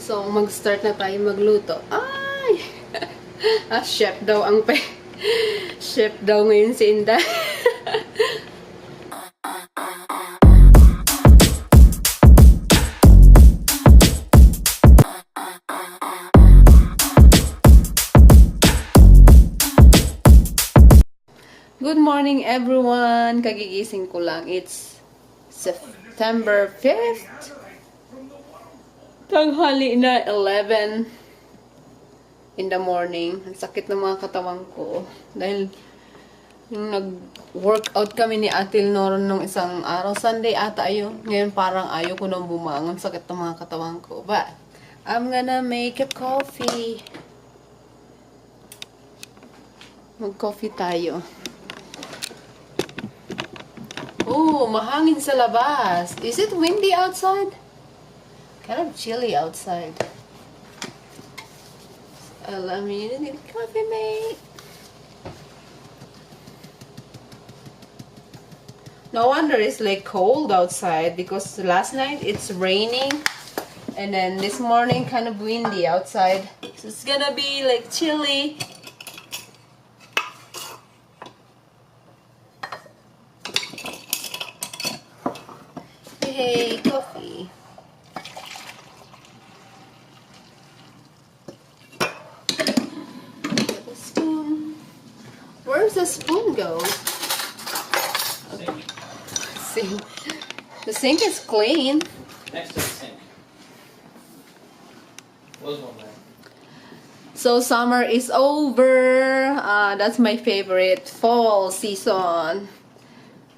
So, mag-start na tayo magluto. Ay! Chef daw ang chef daw ngayon si Inday. Good morning everyone! Kagigising ko lang. It's September 5th. Tanghali na 11 in the morning. Ang sakit ng mga katawan ko. Dahil yung nag-workout kami ni Ate Noron nung isang araw. Sunday ata ayun. Ngayon parang ayaw ko nang bumangon. Sakit ng mga katawan ko. But, I'm gonna make a coffee. Mag-coffee tayo. Oh, mahangin sa labas. Is it windy outside? Kind of chilly outside. Allow me to get coffee, mate. No wonder it's like cold outside because last night it's raining and then this morning kind of windy outside. So it's gonna be like chilly. Hey, coffee. Where's the spoon go? Sink. The sink is clean. Next to the sink. Was one there. So summer is over. That's my favorite fall season.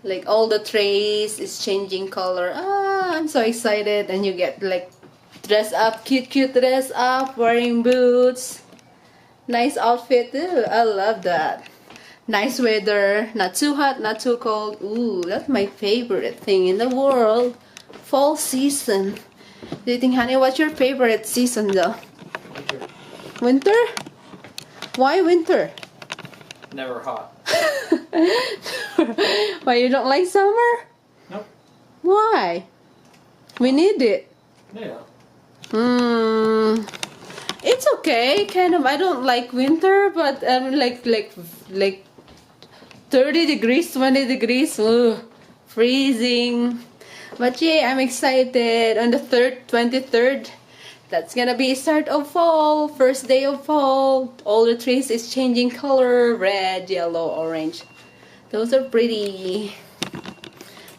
Like all the trays is changing color. I'm so excited. And you get like dress up, cute dress up, wearing boots. Nice outfit too. I love that. Nice weather, not too hot, not too cold. Ooh, that's my favorite thing in the world. Fall season. Do you think, honey, what's your favorite season though? Winter. Winter? Why winter? Never hot. Why you don't like summer? Nope. Why? We need it. Yeah. It's okay. Kind of. I don't like winter, but like 30 degrees, 20 degrees, ugh, freezing. But yeah, I'm excited. On the 23rd, that's gonna be start of fall, first day of fall. All the trees is changing color, red, yellow, orange. Those are pretty.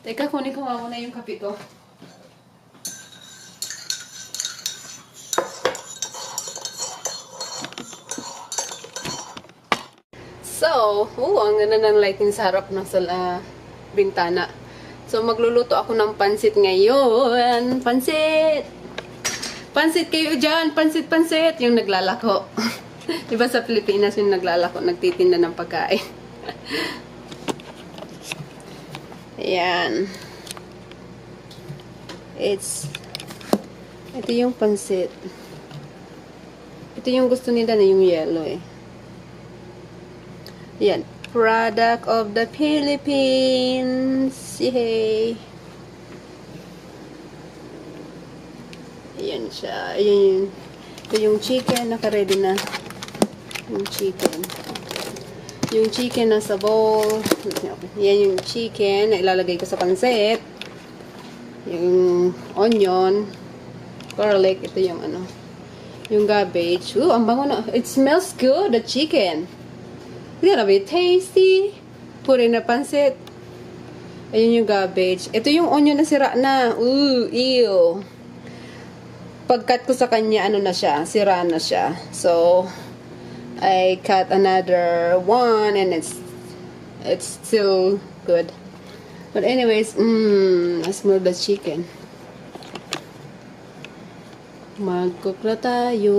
Teka, kunin ko nga muna yung kape ko. So, ang ganda ng lighting sa harap ng bintana. So, magluluto ako ng pansit ngayon. Pansit! Pansit kayo dyan! Pansit! Yung naglalako. Diba sa Pilipinas yung naglalako, nagtitinda ng pagkain. Ayan. Ito yung pansit. Ito yung gusto nila na yung yellow eh. Yan. Product of the Philippines. Yay! Ayan siya. Ayan. Ito yung chicken. Naka-ready na. Yung chicken. Yung chicken nasa bowl. Yan yung chicken na ilalagay ko sa pansit. Yung onion. Garlic. Ito yung ano. Yung cabbage. Ang bango na. It smells good. The chicken. It's gonna be tasty. Put in the pancit. Ayun yung cabbage. Ito yung onion na sira na. Ooh, ew. Pag-cut ko sa kanya, ano na siya, sira na siya. So, I cut another one and it's still good. But anyways, I smell the chicken. Mag-cook na tayo.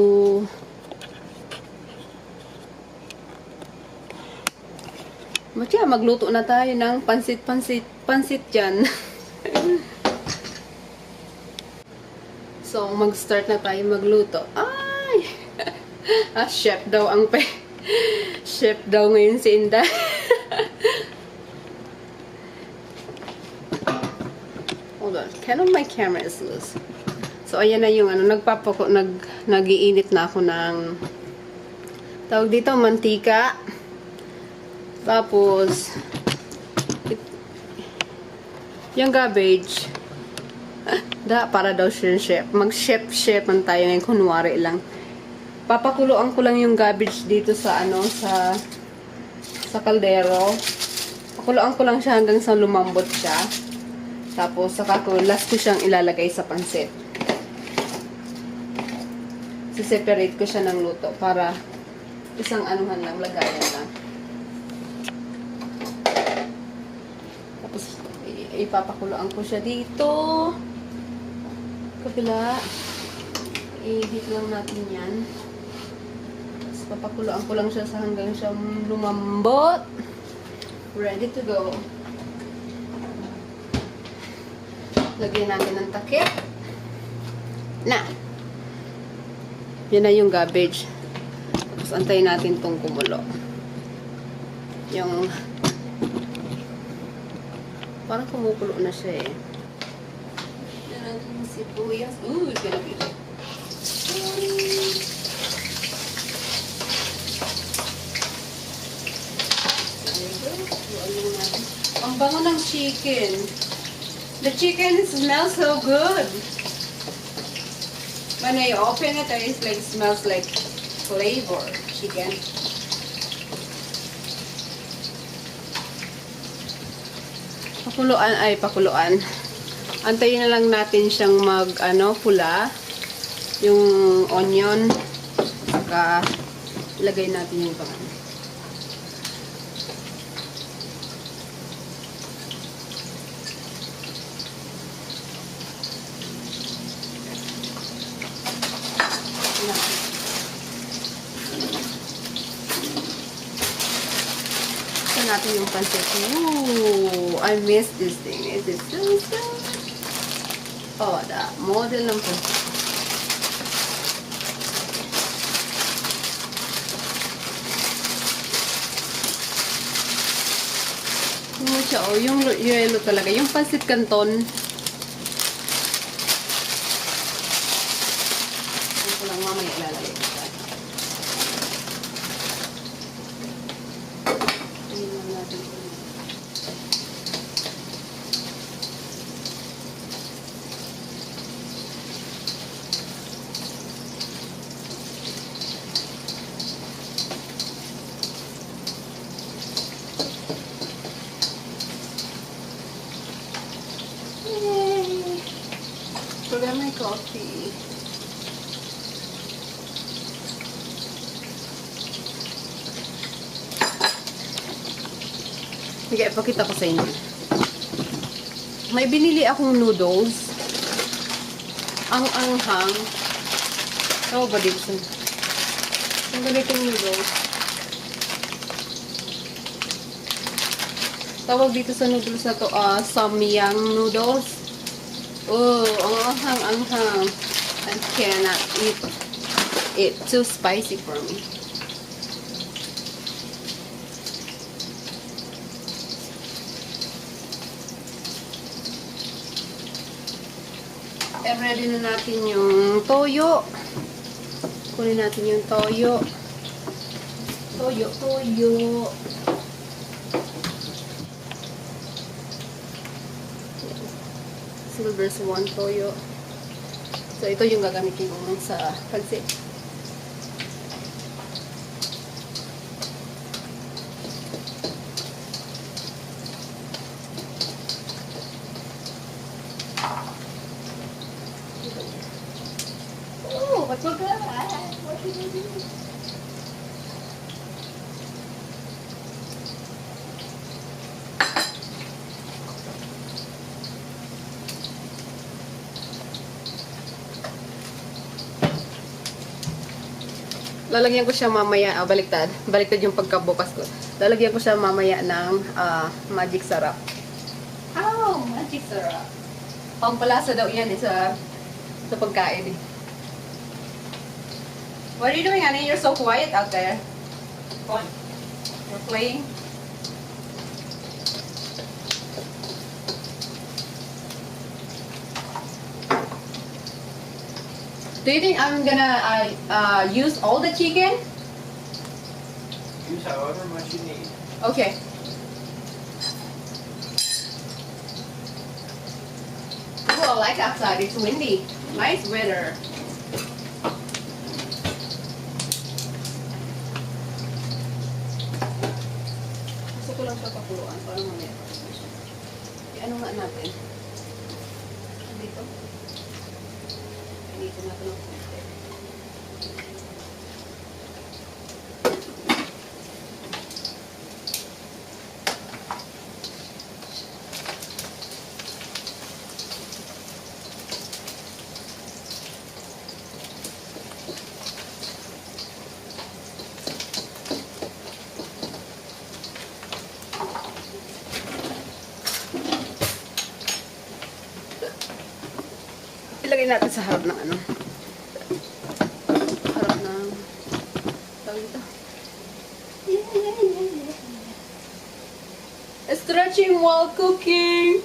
Matya, magluto na tayo ng pansit dyan. So, mag-start na tayo magluto. Ay! Chef daw ang chef daw ngayon si Inday. Hold on. Kind of my camera is loose. So, ayan na yung ano, nagiinit na ako ng, tawag dito, mantika. Tapos, yung garbage, para daw chef. Mag-chef man tayo ngayon, kunwari lang. Papakuluan ko lang yung garbage dito sa, ano, sa kaldero. Pakuluan ko lang siya hanggang sa lumambot siya. Tapos, saka ko, last ko siyang ilalagay sa pancit. Si-separate ko siya ng luto para isang anuhan lang, lagayan lang. Tapos, ipapakuluan ko siya dito. Kabila. I-heat lang natin yan. Tapos, papakuluan ko lang siya sa hanggang siya lumambot. Ready to go. Lagyan natin ng takip. Na! Yan na yung garbage. Tapos antayin natin tong kumulo. Yung parang kumukulo na siya eh. Yan natin yung sibuyas. Ooh, it's gonna be good. Ang bango ng chicken. The chicken smells so good. When I open it, it smells like flavor chicken. Pakuluan. Antayin na lang natin siyang pula. Yung onion. Saka, ilagay natin yung pangan. Natin yung pancit. Ooh, I miss this thing. Is it so good? Oh, the model ng pancit. Yung yellow talaga. Yung pancit canton. Ito lang mamaya ilalagay ko. Forgot my coffee. Sige, ipakita ko sa inyo. May binili akong noodles. Ang anghang. Tawag ba dito? Ang ganitong noodles. Tawag dito sa noodles na to, samyang noodles. Oh, ang anghang. I cannot eat it. Too spicy for me. Ready na natin yung toyo. Kunin natin yung toyo. Toyo. Silver's 1 toyo. So, ito yung gagamitin ko sa pancit. Oh, what's so good? What should I do? Lalagyan ko siya mamaya, baliktad yung pagkabukas ko. Lalagyan ko siya mamaya ng magic syrup. Oh, magic syrup. Pampalasa daw yan sa pagkain. What are you doing, honey? You're so quiet out there. Fine. You're playing? Do you think I'm gonna use all the chicken? Use however much you need. Okay. Oh, I like outside. It's windy. Nice weather. Gusto ko lang siya pakuluan para mamaya. Ano nga natin? Dito. Dito natin ang konti. Ilagay natin sa harap ng ano. Harap ng tawag ito. Stretching while cooking.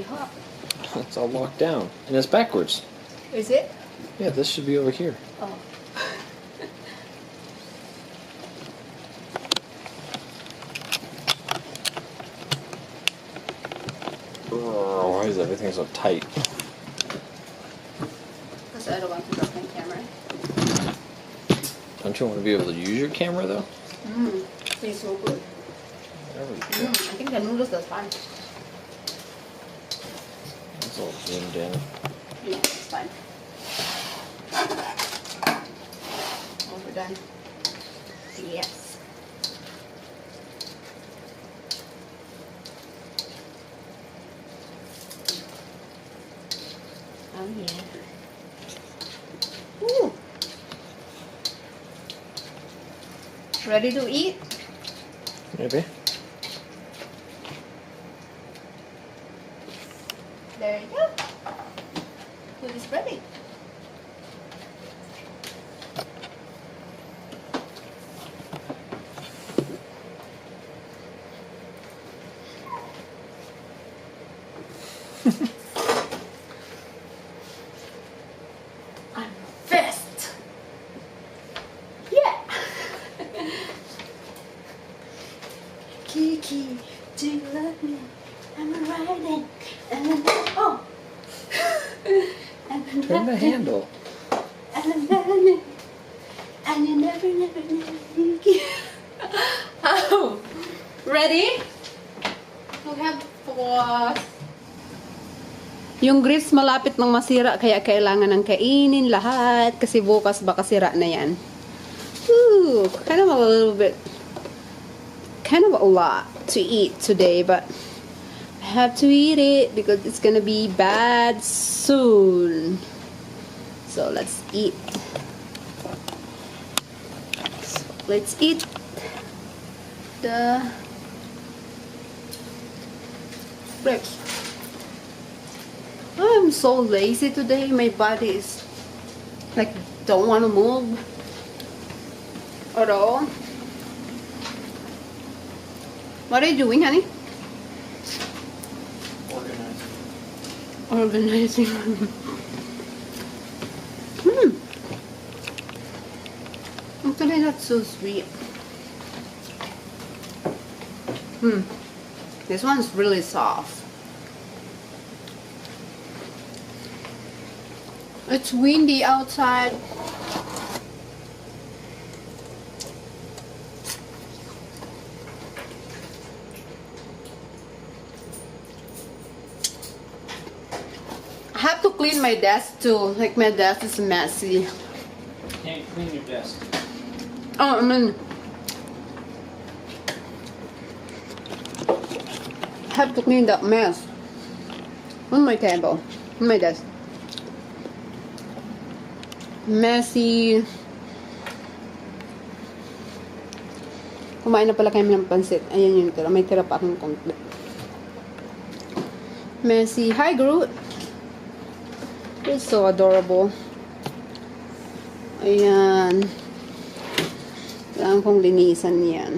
hot. It's all locked down. And it's backwards. Is it? Yeah, this should be over here. Oh. Oh, why is everything so tight? Because I don't want to drop my camera. Don't you want to be able to use your camera though? Tastes so good. There we go. I think the noodles are fine. It's all zoomed in. Yeah, it's fine. Oh, we're done. Yes. Oh yeah. Ooh. Ready to eat? Maybe. There you go. Food is ready. I'm fist. Yeah. Kiki, do you love me? I'm riding. And then, oh. And then Turn the handle. And then, and you never leave. Oh. Ready? We have 4. Yung grits malapit nang masira kaya kailangan ng kainin lahat kasi bukas baka sira na yan. Ooh, kind of a little bit, kind of a lot to eat today, but I have to eat it because it's gonna be bad soon. So let's eat. So let's eat the grapes. I'm so lazy today. My body is like don't want to move at all. What are you doing, honey? Organizing. Actually, that's so sweet. This one's really soft. It's windy outside. I have to clean my desk too. Like my desk is messy. Can't clean your desk. Oh, I mean, I have to clean that mess on my table, on my desk. Messy. Kumain na pala kami ng pansit. Ayan yung tira. May tira pa akong konti. Messy. Hi, Groot. You're so adorable. Ayan. Kailangan kong linisan yan.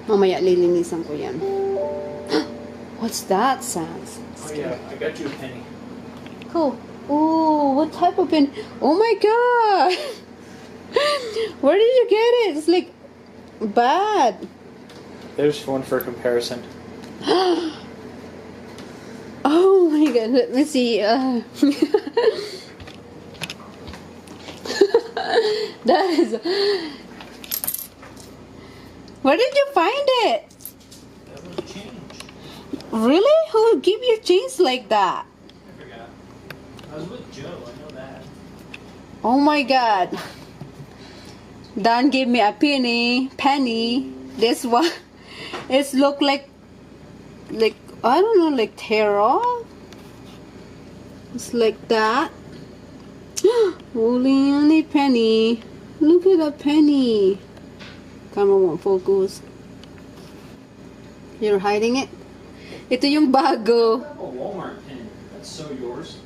Mamaya lilinisan ko yan. What's that, Sans? Oh yeah, I got you a penny. Cool. Ooh, what type of pen? Oh my god! Where did you get it? It's like bad. There's one for comparison. Oh my god, let me see. That is. Where did you find it? That was change. Really? Who would give you change like that? I forgot. I was with Joe, I know that. Oh my god. Dan gave me a penny. This one, it's look like I don't know, like tear off. It's like that. Only penny. Look at the penny. Camera won't focus. You're hiding it? Ito yung bago. A Walmart penny. That's so yours.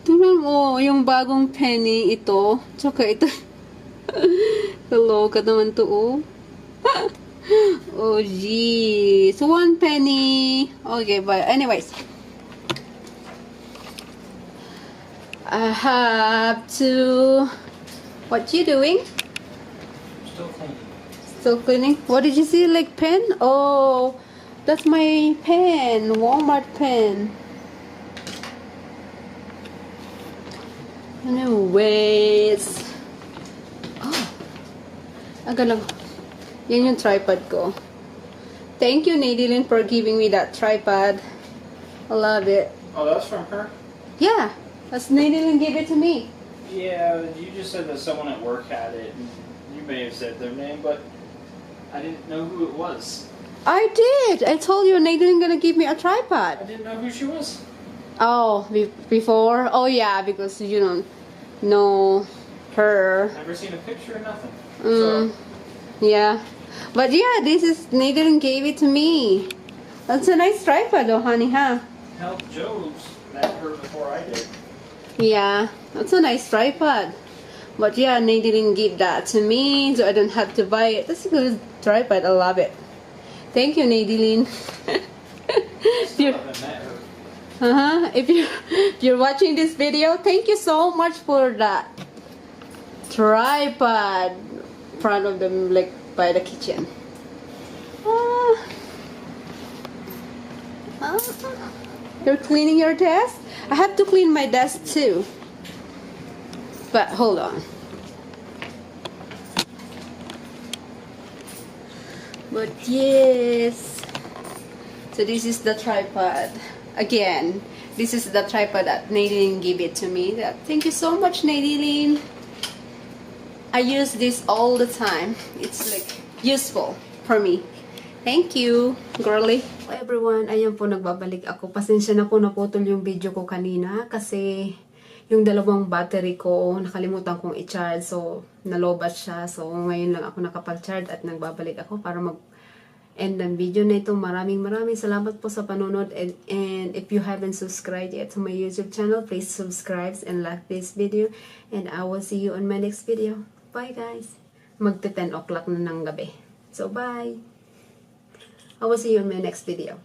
Tingnan mo, yung bagong penny ito. Tsaka ito. Kaloka naman to, oh. Oh, geez. 1 penny. Okay, but anyways. I have to... What you doing? Still cleaning. Still cleaning? What did you see? Like pen? Oh, that's my pen. Walmart pen. Anyways. Oh. Aga lang. Yan yung tripod ko. Thank you, Nadine, for giving me that tripod. I love it. Oh, that's from her? Yeah. That's Nadine gave it to me. Yeah, you just said that someone at work had it. And you may have said their name, but I didn't know who it was. I did. I told you Nadine gonna give me a I tripod. didn't know who she was. Oh, before? Oh, yeah, because you don't know her. Never seen a picture or nothing. Mm, yeah. But yeah, this is Nadine gave it to me. That's a nice tripod though, honey, huh? Hell, Joe's met her before I did. Yeah, that's a nice tripod. But yeah, Nadine gave that to me, so I don't have to buy it. That's a good tripod. I love it. Thank you, Nadine. Still haven't met her. If you're watching this video, thank you so much for that tripod in front of them, like by the kitchen. You're cleaning your desk? I have to clean my desk too. But hold on. But yes. So this is the tripod. Again, this is the tripod that Nadine gave it to me. Thank you so much, Nadine. I use this all the time. It's like useful for me. Thank you, girly. So everyone, ayan po, nagbabalik ako. Pasensya na po, naputol yung video ko kanina kasi yung dalawang battery ko nakalimutan kong i-charge. So nalobat siya. So ngayon lang ako nakapag-charge at nagbabalik ako para end ng video na ito. Maraming salamat po sa panonood, and if you haven't subscribed yet to my YouTube channel, please subscribe and like this video, and I will see you on my next video. Bye guys. Magte 10 o'clock na ng gabi. So bye. I will see you in my next video.